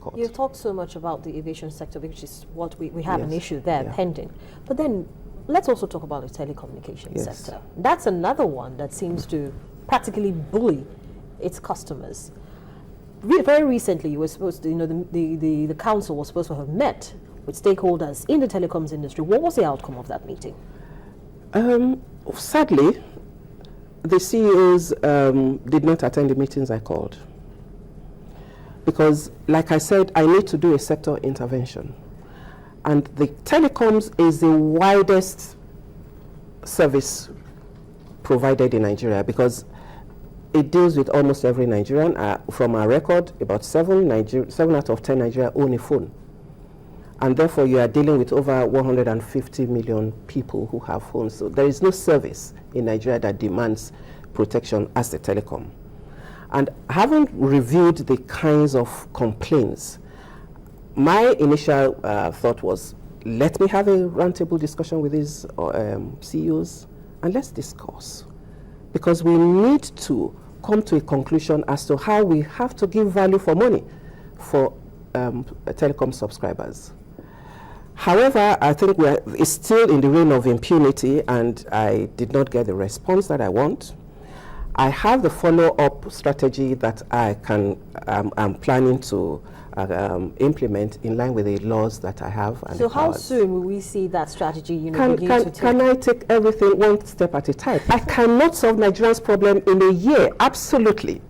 court. You've talked so much about the aviation sector, which is what we have an Yes. issue there pending. But then let's also talk about the telecommunications Yes. sector. That's another one that seems to practically bully its customers. Very recently, you were supposed to, the council was supposed to have met with stakeholders in the telecoms industry. What was the outcome of that meeting? Sadly, the CEOs did not attend the meetings I called. Because, like I said, I need to do a sector intervention. And the telecoms is the widest service provided in Nigeria because it deals with almost every Nigerian. From our record, about 7 out of 10 Nigeria own a phone. And therefore, you are dealing with over 150 million people who have phones. So there is no service in Nigeria that demands protection as the telecom. And having reviewed the kinds of complaints, my initial thought was, let me have a roundtable discussion with these CEOs and let's discuss. Because we need to come to a conclusion as to how we have to give value for money for telecom subscribers. However, I think it's still in the reign of impunity and I did not get the response that I want. I have the follow-up strategy that I'm planning to implement in line with the laws that I have. And so how soon will we see that strategy begin to take? Can I take everything one step at a time? I cannot solve Nigerians' problem in a year, absolutely.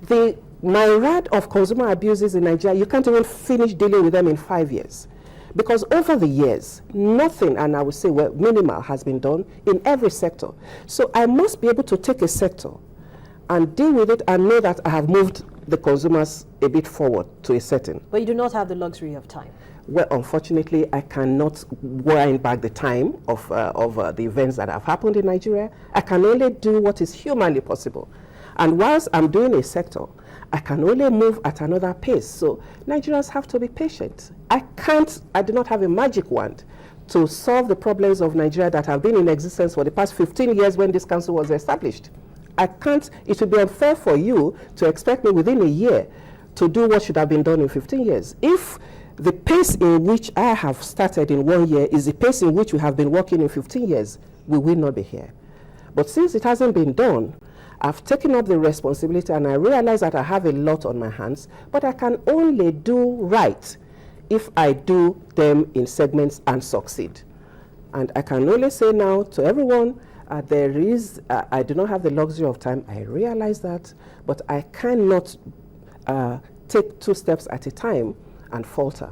The myriad of consumer abuses in Nigeria, you can't even finish dealing with them in 5 years. Because over the years, nothing, and I would say minimal, has been done in every sector. So I must be able to take a sector and deal with it and know that I have moved the consumers a bit forward to a setting. But you do not have the luxury of time. Well, unfortunately, I cannot wind back the time of the events that have happened in Nigeria. I can only do what is humanly possible. And whilst I'm doing a sector, I can only move at another pace. So Nigerians have to be patient. I do not have a magic wand to solve the problems of Nigeria that have been in existence for the past 15 years when this council was established. I can't, it would be unfair for you to expect me within a year to do what should have been done in 15 years. If the pace in which I have started in 1 year is the pace in which we have been working in 15 years, we will not be here. But since it hasn't been done, I've taken up the responsibility and I realize that I have a lot on my hands, but I can only do right if I do them in segments and succeed. And I can only say now to everyone, I do not have the luxury of time. I realize that, but I cannot take 2 steps at a time and falter.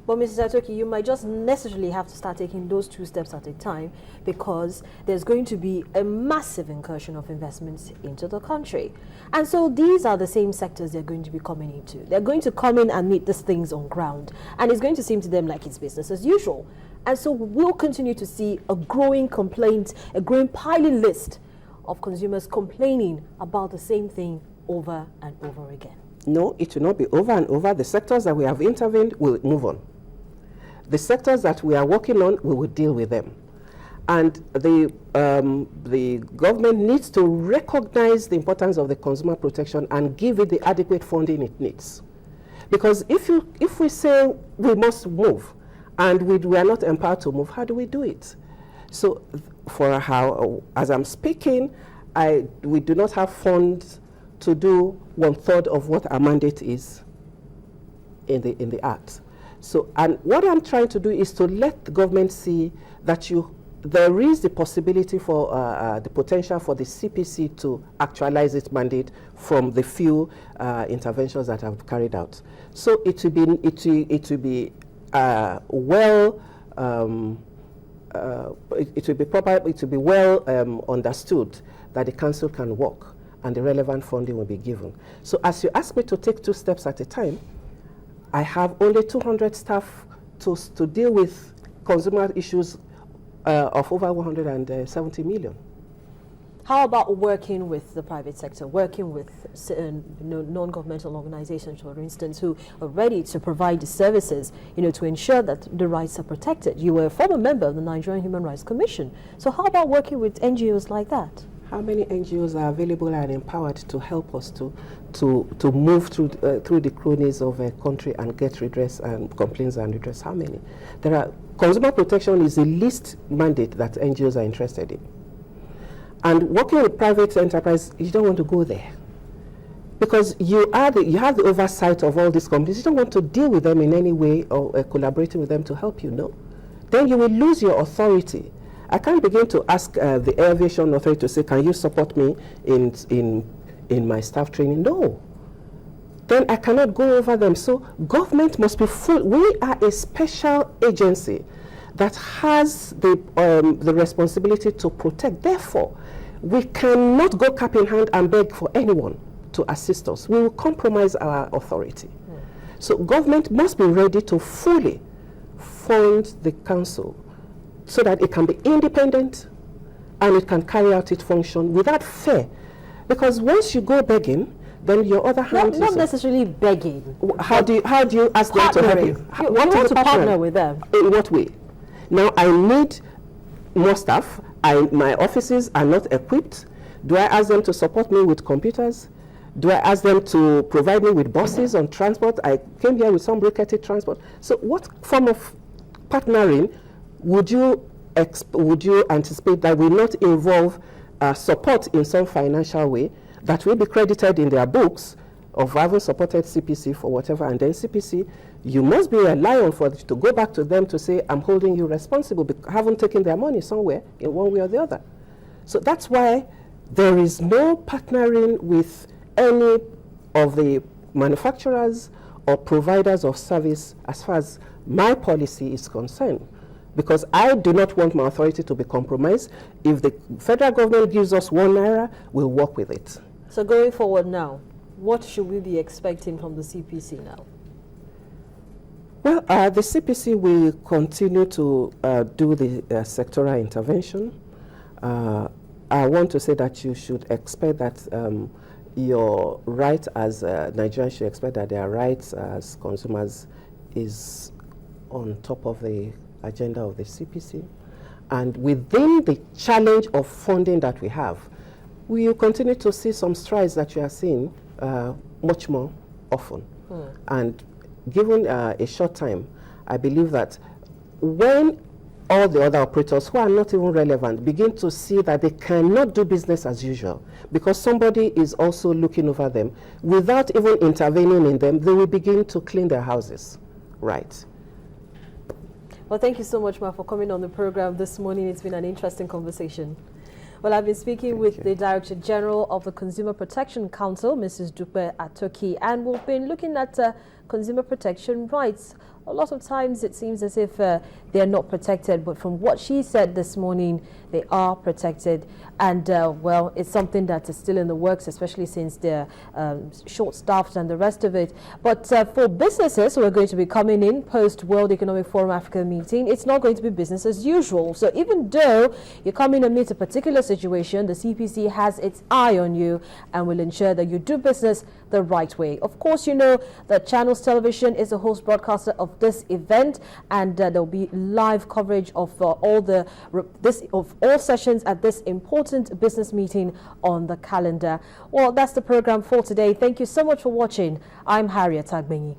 But Mrs. Atoki, you might just necessarily have to start taking those 2 steps at a time because there's going to be a massive incursion of investments into the country. And so these are the same sectors they're going to be coming into. They're going to come in and meet these things on ground. And it's going to seem to them like it's business as usual. And so we'll continue to see a growing complaint, a growing piling list of consumers complaining about the same thing over and over again. No, it will not be over and over. The sectors that we have intervened will move on. The sectors that we are working on, we will deal with them. And the government needs to recognize the importance of the consumer protection and give it the adequate funding it needs. Because if we say we must move and we are not empowered to move, how do we do it? So as I'm speaking, we do not have funds to do 1/3 of what our mandate is in the act. So, and what I'm trying to do is to let the government see that there is the possibility for the potential for the CPC to actualize its mandate from the few interventions that I've carried out. So it will be well understood that the council can work and the relevant funding will be given. So as you ask me to take 2 steps at a time, I have only 200 staff to deal with consumer issues of over 170 million. How about working with the private sector, working with non-governmental organizations, for instance, who are ready to provide the services, to ensure that the rights are protected? You were a former member of the Nigerian Human Rights Commission. So how about working with NGOs like that? How many NGOs are available and empowered to help us to move through the cronies of a country and get redress and complaints and redress? How many? Consumer protection is the least mandate that NGOs are interested in. And working with private enterprise, you don't want to go there. Because you have the oversight of all these companies. You don't want to deal with them in any way or collaborating with them to help you, no? Then you will lose your authority. I can't begin to ask the aviation authority to say, can you support me in my staff training? No. Then I cannot go over them. So government must be full. We are a special agency that has the responsibility to protect. Therefore, we cannot go cap in hand and beg for anyone to assist us. We will compromise our authority. So government must be ready to fully fund the council so that it can be independent and it can carry out its function without fear. Because once you go begging, then your other hand not necessarily begging. How do you ask them to help you? You want to partner with them. In what way? Now I need more staff. My offices are not equipped. Do I ask them to support me with computers? Do I ask them to provide me with buses on transport? I came here with some rickety transport. So what form of partnering would you anticipate that will not involve support in some financial way that will be credited in their books of having supported CPC for whatever, and then CPC, you must be a lion for to go back to them to say, I'm holding you responsible because haven't taken their money somewhere in one way or the other. So that's why there is no partnering with any of the manufacturers or providers of service as far as my policy is concerned, because I do not want my authority to be compromised. If the federal government gives us ₦1, we'll work with it. So going forward now, what should we be expecting from the CPC now? Well, the CPC will continue to do the sectoral intervention. I want to say that you should expect that your right as Nigerians should expect that their rights as consumers is on top of the agenda of the CPC. And within the challenge of funding that we have, we will continue to see some strides that you are seeing much more often. And given a short time, I believe that when all the other operators who are not even relevant begin to see that they cannot do business as usual because somebody is also looking over them, without even intervening in them, they will begin to clean their houses. Right. Well, thank you so much, Ma, for coming on the program this morning. It's been an interesting conversation. Well, I've been speaking with the Director General of the Consumer Protection Council, Mrs. Dupe Atoki, and we've been looking at consumer protection rights. A lot of times it seems as if they're not protected, but from what she said this morning, they are protected. And well, it's something that is still in the works, especially since they're short-staffed and the rest of it. But for businesses who are going to be coming in post-World Economic Forum Africa meeting, it's not going to be business as usual. So even though you come in amidst a particular situation, the CPC has its eye on you and will ensure that you do business the right way. Of course, you know that Channels Television is the host broadcaster of this event, and there will be live coverage of all sessions at this important business meeting on the calendar. Well, that's the program for today. Thank you so much for watching. I'm Harriet Agbenyi.